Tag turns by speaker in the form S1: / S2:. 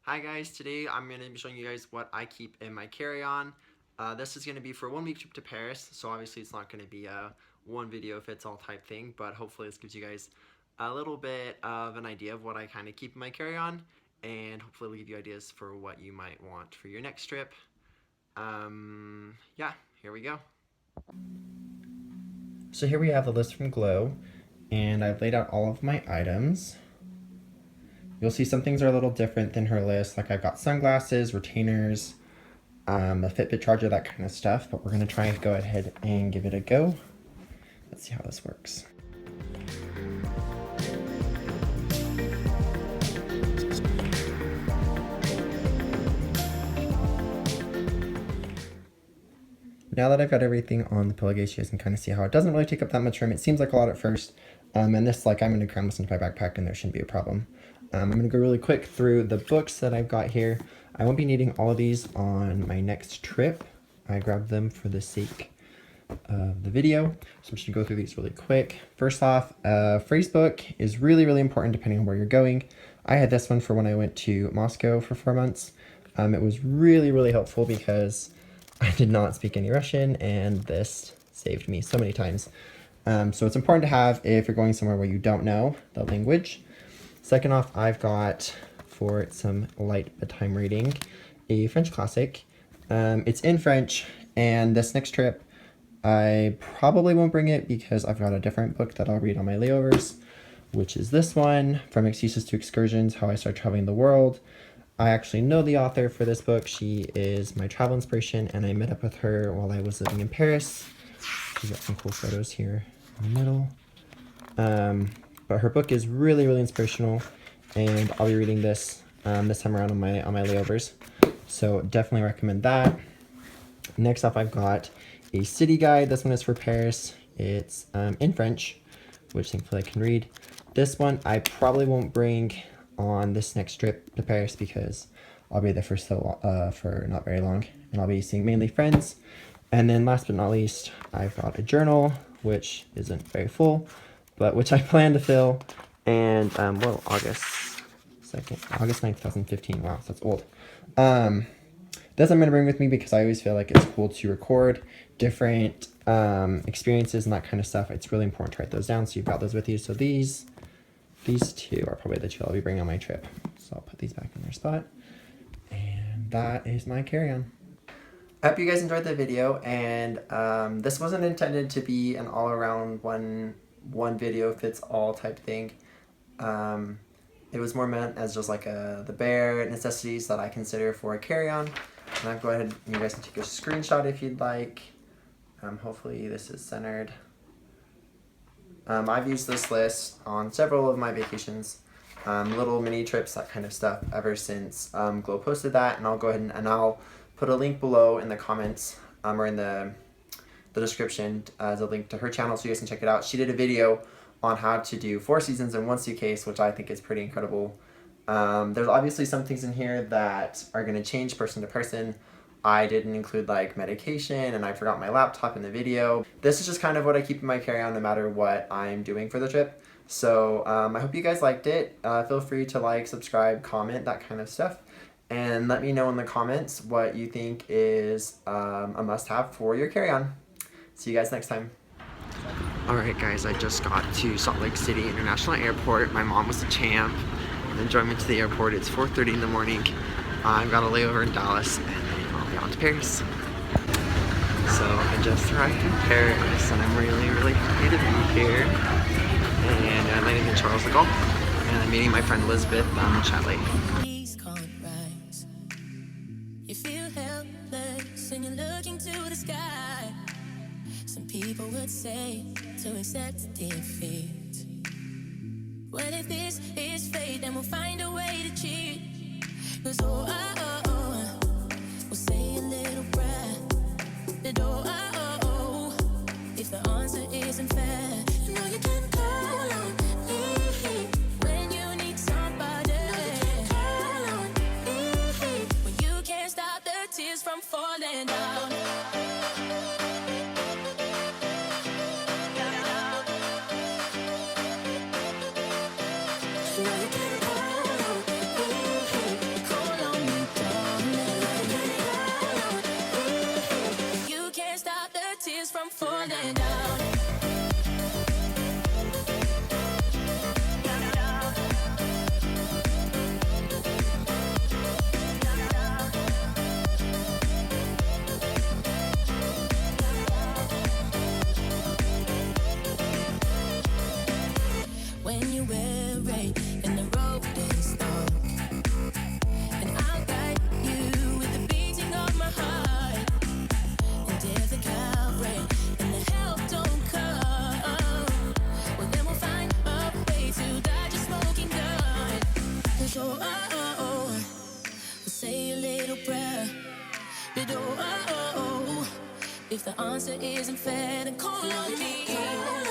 S1: Hi guys, today I'm going to be showing you guys what I keep in my carry-on. This is going to be for a 1 week trip to Paris, so obviously it's not going to be a one video fits all type thing, but hopefully this gives you guys a little bit of an idea of what I kind of keep in my carry-on, and hopefully it'll give you ideas for what you might want for your next trip. Yeah, here we go. So here we have the list from Glow, and I've laid out all of my items. You'll see some things are a little different than her list, like I've got sunglasses, retainers, a Fitbit charger, that kind of stuff, but we're going to try and go ahead and give it a go. Let's see how this works. Now that I've got everything on the pillowcase, you guys can kind of see how it doesn't really take up that much room. It seems like a lot at first, and this, like, I'm going to cram this into my backpack and there shouldn't be a problem. I'm going to go really quick through the books that I've got here. I won't be needing all of these on my next trip. I grabbed them for the sake of the video, so I'm just going to go through these really quick. First off, phrase book is really, really important depending on where you're going. I had this one for when I went to Moscow for 4 months. It was really, really helpful because I did not speak any Russian, and this saved me so many times. So it's important to have if you're going somewhere where you don't know the language. Second off, I've got, for some light bedtime reading, a French classic. It's in French, and this next trip, I probably won't bring it because I've got a different book that I'll read on my layovers, which is this one, From Excuses to Excursions, How I Started Traveling the World. I actually know the author for this book. She is my travel inspiration, and I met up with her while I was living in Paris. She's got some cool photos here in the middle. But her book is really, really inspirational, and I'll be reading this this time around on my layovers. So definitely recommend that. Next up, I've got a city guide. This one is for Paris. It's in French, which thankfully I can read. This one I probably won't bring on this next trip to Paris because I'll be there for not very long, and I'll be seeing mainly friends. And then last but not least, I've got a journal, which isn't very full, but which I plan to fill. And August 2nd, August 9th, 2015. Wow, that's old. This I'm gonna bring with me because I always feel like it's cool to record different experiences and that kind of stuff. It's really important to write those down, so you've got those with you. So these two are probably the two I'll be bringing on my trip. So I'll put these back in their spot. And that is my carry-on. I hope you guys enjoyed the video, and this wasn't intended to be an all-around one video fits all type thing. It was more meant as just like the bare necessities that I consider for a carry-on. And I'll go ahead, you guys can take a screenshot if you'd like. Hopefully this is centered. I've used this list on several of my vacations, little mini trips, that kind of stuff, ever since Glow posted that. And I'll go ahead and I'll put a link below in the comments or in the description as a link to her channel so you guys can check it out. She did a video on how to do 4 seasons in 1 suitcase, which I think is pretty incredible. There's obviously some things in here that are going to change person to person. I didn't include like medication, and I forgot my laptop in the video. This is just kind of what I keep in my carry-on no matter what I'm doing for the trip. So I hope you guys liked it. Feel free to like, subscribe, comment, that kind of stuff. And let me know in the comments what you think is a must-have for your carry-on. See you guys next time. Alright guys, I just got to Salt Lake City International Airport. My mom was a champ and then drove me to the airport. It's 4:30 in the morning. I've got a layover in Dallas, and then I'll be on to Paris. So I just arrived in Paris, and I'm really, really happy to be here. And I'm landing in Charles de Gaulle, and I'm meeting my friend Elizabeth on the chalet.
S2: You feel helpless and you're looking to the sky. Some people would say to accept defeat. Well, if this is fate, then we'll find a way to cheat. 'Cause we'll say a little prayer. If the answer isn't fair, you know you can call on me when you need somebody. Call on me when you can't stop the tears from falling down. You know you can call on me. Call on January and the road is dark, and I'll guide you with the beating of my heart. And if the cowray and the help don't come, well then we'll find a way to dodge a smoking gun. And so we'll say a little prayer, but if the answer isn't fair, then call on me.